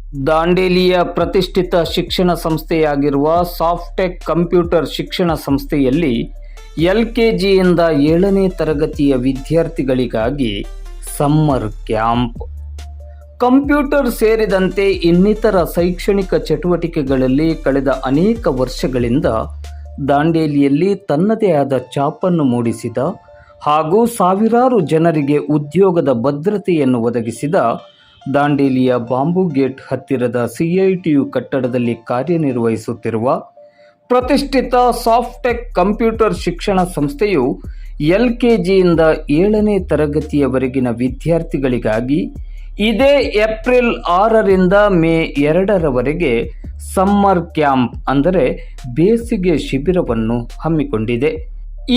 ದಾಂಡೇಲಿಯ ಪ್ರತಿಷ್ಠಿತ ಶಿಕ್ಷಣ ಸಂಸ್ಥೆಯಾಗಿರುವ Softech computer ಶಿಕ್ಷಣ ಸಂಸ್ಥೆಯಲ್ಲಿ LKGಯಿಂದ 7ನೇ ತರಗತಿಯ ವಿದ್ಯಾರ್ಥಿಗಳಿಗಾಗಿ ಸಮ್ಮರ್ ಕ್ಯಾಂಪ್. ಕಂಪ್ಯೂಟರ್ ಸೇರಿದಂತೆ ಇನ್ನಿತರ ಶೈಕ್ಷಣಿಕ ಚಟುವಟಿಕೆಗಳಲ್ಲಿ ಕಳೆದ ಅನೇಕ ವರ್ಷಗಳಿಂದ ದಾಂಡೇಲಿಯಲ್ಲಿ ತನ್ನದೇ ಆದ ಛಾಪನ್ನು ಮೂಡಿಸಿದ ಹಾಗೂ ಸಾವಿರಾರು ಜನರಿಗೆ ಉದ್ಯೋಗದ ಭದ್ರತೆಯನ್ನು ಒದಗಿಸಿದ ದಾಂಡೇಲಿಯ ಬಾಂಬು ಗೇಟ್ ಹತ್ತಿರದ CITU ಕಟ್ಟಡದಲ್ಲಿ ಕಾರ್ಯನಿರ್ವಹಿಸುತ್ತಿರುವ ಪ್ರತಿಷ್ಠಿತ ಸಾಫ್ಟೆಕ್ ಕಂಪ್ಯೂಟರ್ ಶಿಕ್ಷಣ ಸಂಸ್ಥೆಯು LKGಯಿಂದ 7ನೇ ತರಗತಿಯವರೆಗಿನ ವಿದ್ಯಾರ್ಥಿಗಳಿಗಾಗಿ ಇದೇ ಏಪ್ರಿಲ್ 6ರಿಂದ ಮೇ 2ರವರೆಗೆ ಸಮ್ಮರ್ ಕ್ಯಾಂಪ್ ಅಂದರೆ ಬೇಸಿಗೆ ಶಿಬಿರವನ್ನು ಹಮ್ಮಿಕೊಂಡಿದೆ.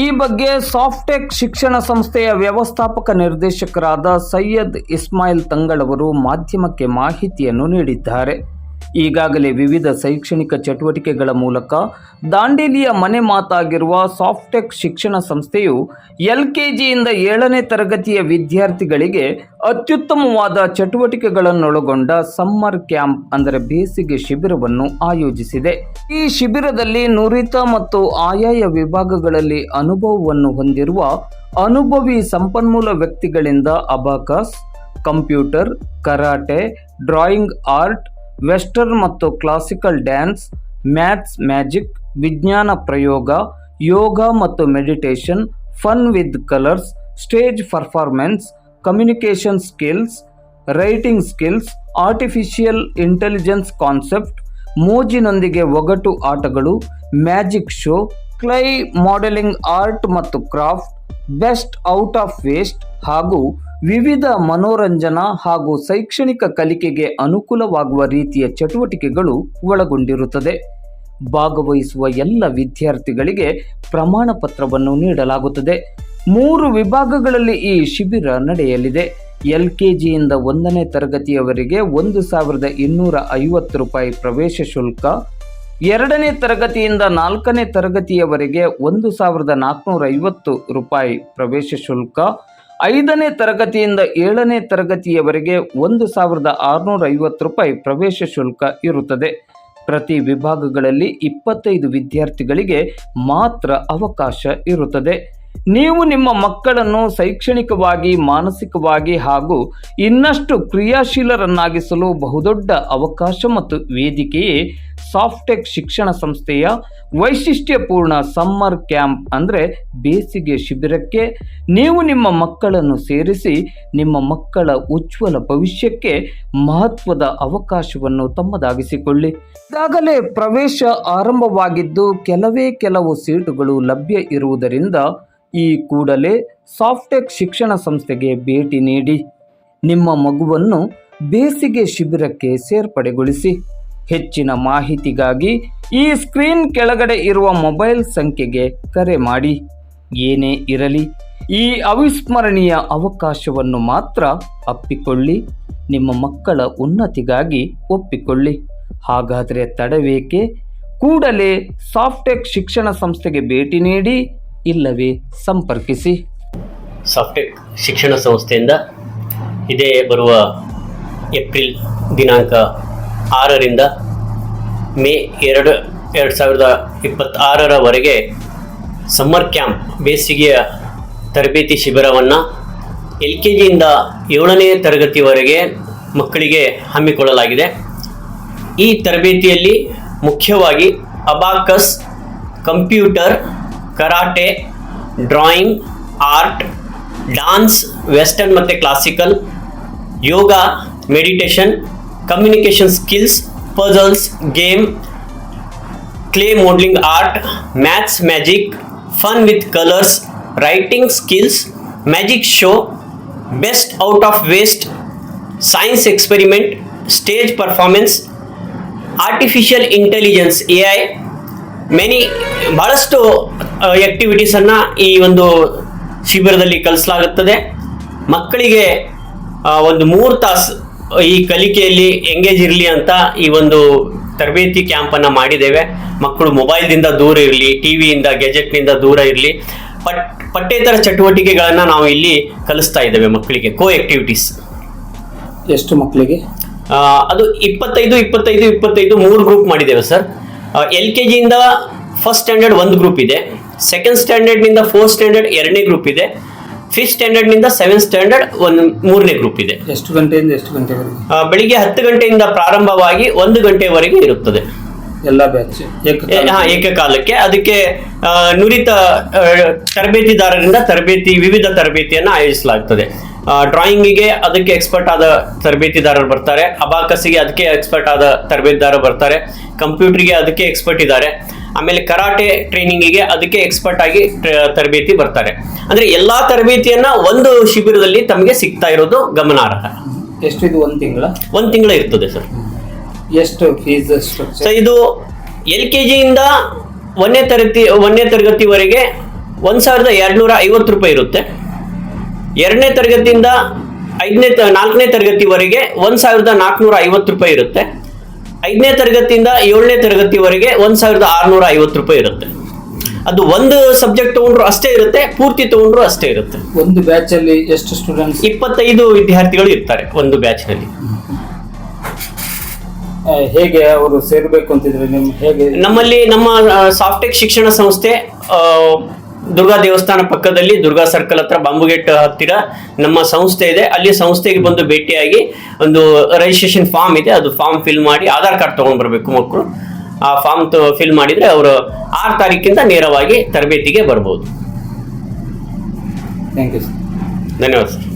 ಈ ಬಗ್ಗೆ ಸಾಫ್ಟೆಕ್ ಶಿಕ್ಷಣ ಸಂಸ್ಥೆಯ ವ್ಯವಸ್ಥಾಪಕ ನಿರ್ದೇಶಕರಾದ ಸೈಯದ್ ಇಸ್ಮಾಯಿಲ್ ತಂಗಳ್ ಅವರು ಮಾಧ್ಯಮಕ್ಕೆ ಮಾಹಿತಿಯನ್ನು ನೀಡಿದ್ದಾರೆ. ಈಗಾಗಲೇ ವಿವಿಧ ಶೈಕ್ಷಣಿಕ ಚಟುವಟಿಕೆಗಳ ಮೂಲಕ ದಾಂಡೇಲಿಯ ಮನೆ ಮಾತಾಗಿರುವ ಸಾಫ್ಟೆಕ್ ಶಿಕ್ಷಣ ಸಂಸ್ಥೆಯು LKGಯಿಂದ 7ನೇ ತರಗತಿಯ ವಿದ್ಯಾರ್ಥಿಗಳಿಗೆ ಅತ್ಯುತ್ತಮವಾದ ಚಟುವಟಿಕೆಗಳನ್ನೊಳಗೊಂಡ ಸಮ್ಮರ್ ಕ್ಯಾಂಪ್ ಅಂದರೆ ಬೇಸಿಗೆ ಶಿಬಿರವನ್ನು ಆಯೋಜಿಸಿದೆ. ಈ ಶಿಬಿರದಲ್ಲಿ ನುರಿತ ಮತ್ತು ಆಯಾಯ ವಿಭಾಗಗಳಲ್ಲಿ ಅನುಭವವನ್ನು ಹೊಂದಿರುವ ಅನುಭವಿ ಸಂಪನ್ಮೂಲ ವ್ಯಕ್ತಿಗಳಿಂದ abacus, computer, karate, drawing art, western ಮತ್ತು ಕ್ಲಾಸಿಕಲ್ ಡ್ಯಾನ್ಸ್, ಮ್ಯಾಥ್ಸ್, ಮ್ಯಾಜಿಕ್, ವಿಜ್ಞಾನ ಪ್ರಯೋಗ, ಯೋಗ ಮತ್ತು meditation, fun with colours, stage performance, communication skills, writing skills, artificial intelligence concept, ಮೋಜಿನೊಂದಿಗೆ ಒಗಟು ಆಟಗಳು, magic show, clay modelling art ಮತ್ತು craft, best out of waste ಹಾಗೂ ವಿವಿಧ ಮನೋರಂಜನಾ ಹಾಗೂ ಶೈಕ್ಷಣಿಕ ಕಲಿಕೆಗೆ ಅನುಕೂಲವಾಗುವ ರೀತಿಯ ಚಟುವಟಿಕೆಗಳು ಒಳಗೊಂಡಿರುತ್ತದೆ. ಭಾಗವಹಿಸುವ ಎಲ್ಲ ವಿದ್ಯಾರ್ಥಿಗಳಿಗೆ ಪ್ರಮಾಣ ಪತ್ರವನ್ನು ನೀಡಲಾಗುತ್ತದೆ. 3 ವಿಭಾಗಗಳಲ್ಲಿ ಈ ಶಿಬಿರ ನಡೆಯಲಿದೆ. LKGಯಿಂದ 1ನೇ ತರಗತಿಯವರೆಗೆ 1250 ರೂಪಾಯಿ ಪ್ರವೇಶ ಶುಲ್ಕ, 2ನೇ ತರಗತಿಯಿಂದ 4ನೇ ತರಗತಿಯವರೆಗೆ 1450 ರೂಪಾಯಿ ಪ್ರವೇಶ ಶುಲ್ಕ, 5ನೇ ತರಗತಿಯಿಂದ 7ನೇ ತರಗತಿಯವರೆಗೆ 1650 ರೂಪಾಯಿ ಪ್ರವೇಶ ಶುಲ್ಕ ಇರುತ್ತದೆ. ಪ್ರತಿ ವಿಭಾಗಗಳಲ್ಲಿ 25 ವಿದ್ಯಾರ್ಥಿಗಳಿಗೆ ಮಾತ್ರ ಅವಕಾಶ ಇರುತ್ತದೆ. ನೀವು ನಿಮ್ಮ ಮಕ್ಕಳನ್ನು ಶೈಕ್ಷಣಿಕವಾಗಿ, ಮಾನಸಿಕವಾಗಿ ಹಾಗೂ ಇನ್ನಷ್ಟು ಕ್ರಿಯಾಶೀಲರನ್ನಾಗಿಸಲು ಬಹುದೊಡ್ಡ ಅವಕಾಶ ಮತ್ತು ವೇದಿಕೆಯೇ ಸಾಫ್ಟೆಕ್ ಶಿಕ್ಷಣ ಸಂಸ್ಥೆಯ ವೈಶಿಷ್ಟ್ಯಪೂರ್ಣ ಸಮ್ಮರ್ ಕ್ಯಾಂಪ್ ಅಂದರೆ ಬೇಸಿಗೆ ಶಿಬಿರಕ್ಕೆ ನೀವು ನಿಮ್ಮ ಮಕ್ಕಳನ್ನು ಸೇರಿಸಿ ನಿಮ್ಮ ಮಕ್ಕಳ ಉಜ್ವಲ ಭವಿಷ್ಯಕ್ಕೆ ಮಹತ್ವದ ಅವಕಾಶವನ್ನು ತಮ್ಮದಾಗಿಸಿಕೊಳ್ಳಿ. ಈಗಾಗಲೇ ಪ್ರವೇಶ ಆರಂಭವಾಗಿದ್ದು ಕೆಲವು ಸೀಟುಗಳು ಲಭ್ಯ ಇರುವುದರಿಂದ ಈ ಕೂಡಲೇ ಸಾಫ್ಟೆಕ್ ಶಿಕ್ಷಣ ಸಂಸ್ಥೆಗೆ ಭೇಟಿ ನೀಡಿ ನಿಮ್ಮ ಮಗುವನ್ನು ಬೇಸಿಗೆ ಶಿಬಿರಕ್ಕೆ ಸೇರ್ಪಡೆಗೊಳಿಸಿ. ಹೆಚ್ಚಿನ ಮಾಹಿತಿಗಾಗಿ ಈ ಸ್ಕ್ರೀನ್ ಕೆಳಗಡೆ ಇರುವ ಮೊಬೈಲ್ ಸಂಖ್ಯೆಗೆ ಕರೆ ಮಾಡಿ. ಏನೇ ಇರಲಿ, ಈ ಅವಿಸ್ಮರಣೀಯ ಅವಕಾಶವನ್ನು ಮಾತ್ರ ಅಪ್ಪಿಕೊಳ್ಳಿ. ನಿಮ್ಮ ಮಕ್ಕಳ ಉನ್ನತಿಗಾಗಿ ಒಪ್ಪಿಕೊಳ್ಳಿ. ಹಾಗಾದರೆ ತಡವೇಕೆ? ಕೂಡಲೇ ಸಾಫ್ಟೆಕ್ ಶಿಕ್ಷಣ ಸಂಸ್ಥೆಗೆ ಭೇಟಿ ನೀಡಿ, ಇಲ್ಲವೇ ಸಂಪರ್ಕಿಸಿ. ಸಾಫ್ಟೆಕ್ ಶಿಕ್ಷಣ ಸಂಸ್ಥೆಯಿಂದ ಇದೇ ಬರುವ ಏಪ್ರಿಲ್ ದಿನಾಂಕ 6ರಿಂದ ಮೇ 2026ರವರೆಗೆ ಸಮ್ಮರ್ ಕ್ಯಾಂಪ್ ಬೇಸಿಗೆಯ ತರಬೇತಿ ಶಿಬಿರವನ್ನು LKGಯಿಂದ 7ನೇ ತರಗತಿವರೆಗೆ ಮಕ್ಕಳಿಗೆ ಹಮ್ಮಿಕೊಳ್ಳಲಾಗಿದೆ. ಈ ತರಬೇತಿಯಲ್ಲಿ ಮುಖ್ಯವಾಗಿ abacus, computer, karate, drawing, art, dance, western ಮತ್ತು classical, yoga, meditation, communication skills, puzzles, game, clay modelling art, maths, magic, fun with colours, writing skills, magic show, best out of waste, science experiment, stage performance, artificial intelligence AI ಬಹಳಷ್ಟು ಆಕ್ಟಿವಿಟೀಸನ್ನು ಈ ಒಂದು ಶಿಬಿರದಲ್ಲಿ ಕಲಿಸಲಾಗುತ್ತದೆ. ಮಕ್ಕಳಿಗೆ ಒಂದು 3 ತಾಸು ಈ ಕಲಿಕೆಯಲ್ಲಿ ಎಂಗೇಜ್ ಇರಲಿ ಅಂತ ಈ ಒಂದು ತರಬೇತಿ ಕ್ಯಾಂಪನ್ನು ಮಾಡಿದ್ದೇವೆ. ಮಕ್ಕಳು ಮೊಬೈಲ್ದಿಂದ ದೂರ ಇರಲಿ, ಟಿವಿಯಿಂದ, ಗ್ಯಾಜೆಟ್ನಿಂದ ದೂರ ಇರಲಿ. ಪಠ್ಯೇತರ ಚಟುವಟಿಕೆಗಳನ್ನು ನಾವು ಇಲ್ಲಿ ಕಲಿಸ್ತಾ ಇದ್ದೇವೆ ಮಕ್ಕಳಿಗೆ, ಕೋ ಆಕ್ಟಿವಿಟೀಸ್. ಎಷ್ಟು ಮಕ್ಕಳಿಗೆ? ಅದು 25 ಮೂರು ಗ್ರೂಪ್ ಮಾಡಿದ್ದೇವೆ ಸರ್. LKG ಇಂದ ಫಸ್ಟ್ ಸ್ಟ್ಯಾಂಡರ್ಡ್ ಒಂದು ಗ್ರೂಪ್ ಇದೆ, ಸೆಕೆಂಡ್ ಸ್ಟ್ಯಾಂಡರ್ಡ್ ನಿಂದ ಫೋರ್ತ್ ಸ್ಟ್ಯಾಂಡರ್ಡ್ ಎರಡನೇ ಗ್ರೂಪ್ ಇದೆ, ಫಿಫ್ತ್ ಸ್ಟ್ಯಾಂಡರ್ಡ್ ನಿಂದ ಸೆವೆಂತ್ ಸ್ಟ್ಯಾಂಡರ್ಡ್ ಒಂದು ಮೂರನೇ ಗ್ರೂಪ್ ಇದೆ. ಎಷ್ಟು ಗಂಟೆಯಿಂದ ಎಷ್ಟು ಗಂಟೆವರೆಗೆ? ಬೆಳಿಗ್ಗೆ 10 ಗಂಟೆಯಿಂದ ಪ್ರಾರಂಭವಾಗಿ 1 ಗಂಟೆವರೆಗೆ ಇರುತ್ತದೆ. ಎಲ್ಲ ಬ್ಯಾಚ್ ಏಕಕಾಲಕ್ಕೆ. ಅದಕ್ಕೆ ನುರಿತ ತರಬೇತಿದಾರರಿಂದ ವಿವಿಧ ತರಬೇತಿಯನ್ನು ಆಯೋಜಿಸಲಾಗುತ್ತದೆ. ಡ್ರಾಯಿಂಗಿಗೆ ಅದಕ್ಕೆ ಎಕ್ಸ್ಪರ್ಟ್ ಆದ ತರಬೇತಿದಾರರು ಬರ್ತಾರೆ, ಅಬಾಕಸ್ಸಿಗೆ ಅದಕ್ಕೆ ಎಕ್ಸ್ಪರ್ಟ್ ಆದ ತರಬೇತಿದಾರರು ಬರ್ತಾರೆ, ಕಂಪ್ಯೂಟರ್ಗೆ ಅದಕ್ಕೆ ಎಕ್ಸ್ಪರ್ಟ್ ಇದ್ದಾರೆ, ಆಮೇಲೆ ಕರಾಟೆ ಟ್ರೈನಿಂಗಿಗೆ ಅದಕ್ಕೆ ಎಕ್ಸ್ಪರ್ಟ್ ಆಗಿ ತರಬೇತಿ ಬರ್ತಾರೆ. ಅಂದ್ರೆ ಎಲ್ಲಾ ತರಬೇತಿಯನ್ನ ಒಂದು ಶಿಬಿರದಲ್ಲಿ ತಮಗೆ ಸಿಗ್ತಾ ಇರೋದು ಗಮನಾರ್ಹ. ಎಷ್ಟು ಇದು? ಒಂದು ತಿಂಗಳ ಇರ್ತದೆ ಸರ್. ಎಷ್ಟು ಫೀಸ್ ಸ್ಟ್ರಕ್ಚರ್? ಸೊ ಇದು LKG ಇಂದ ಒಂದನೇ ತರಗತಿವರೆಗೆ 1250 ರೂಪಾಯಿ ಇರುತ್ತೆ. 2ನೇ ತರಗತಿಯಿಂದ 4ನೇ ತರಗತಿವರೆಗೆ 1450 ರೂಪಾಯಿ ಇರುತ್ತೆ. 5ನೇ ತರಗತಿಯಿಂದ 7ನೇ ತರಗತಿವರೆಗೆ 1650 ರೂಪಾಯಿ ಇರುತ್ತೆ. ಅದು ಒಂದು ಸಬ್ಜೆಕ್ಟ್ ತಗೊಂಡ್ರು ಅಷ್ಟೇ ಇರುತ್ತೆ, ಪೂರ್ತಿ ತಗೊಂಡ್ರು ಅಷ್ಟೇ ಇರುತ್ತೆ. ಒಂದು ಬ್ಯಾಚ್ ಅಲ್ಲಿ ಎಷ್ಟು ಸ್ಟೂಡೆಂಟ್ಸ್? 25 ವಿದ್ಯಾರ್ಥಿಗಳು ಇರ್ತಾರೆ ಒಂದು ಬ್ಯಾಚ್ ನಲ್ಲಿ. ಹೇಗೆ ಅವರು ಸೇರ್ಬೇಕು ಅಂತಿದ್ರೆ ಹೇಗೆ? ನಮ್ಮಲ್ಲಿ ನಮ್ಮ ಸಾಫ್ಟೆಕ್ ಶಿಕ್ಷಣ ಸಂಸ್ಥೆ ದುರ್ಗಾ ದೇವಸ್ಥಾನ ಪಕ್ಕದಲ್ಲಿ, ದುರ್ಗಾ ಸರ್ಕಲ್ ಹತ್ರ, ಬಾಂಬುಗೇಟ್ ಹತ್ತಿರ ನಮ್ಮ ಸಂಸ್ಥೆ ಇದೆ. ಅಲ್ಲಿ ಸಂಸ್ಥೆಗೆ ಬಂದು ಭೇಟಿಯಾಗಿ ಒಂದು ರಿಜಿಸ್ಟ್ರೇಷನ್ ಫಾರ್ಮ್ ಇದೆ, ಅದು ಫಾರ್ಮ್ ಫಿಲ್ ಮಾಡಿ ಆಧಾರ್ ಕಾರ್ಡ್ ತಗೊಂಡ್ ಬರ್ಬೇಕು ಮಕ್ಕಳು. ಆ ಫಾರ್ಮ್ ಫಿಲ್ ಮಾಡಿದ್ರೆ ಅವರು 6 ತಾರೀಕಿಂದ ನೇರವಾಗಿ ತರಬೇತಿಗೆ ಬರ್ಬೋದು. Thank you sir. ಧನ್ಯವಾದ ಸರ್.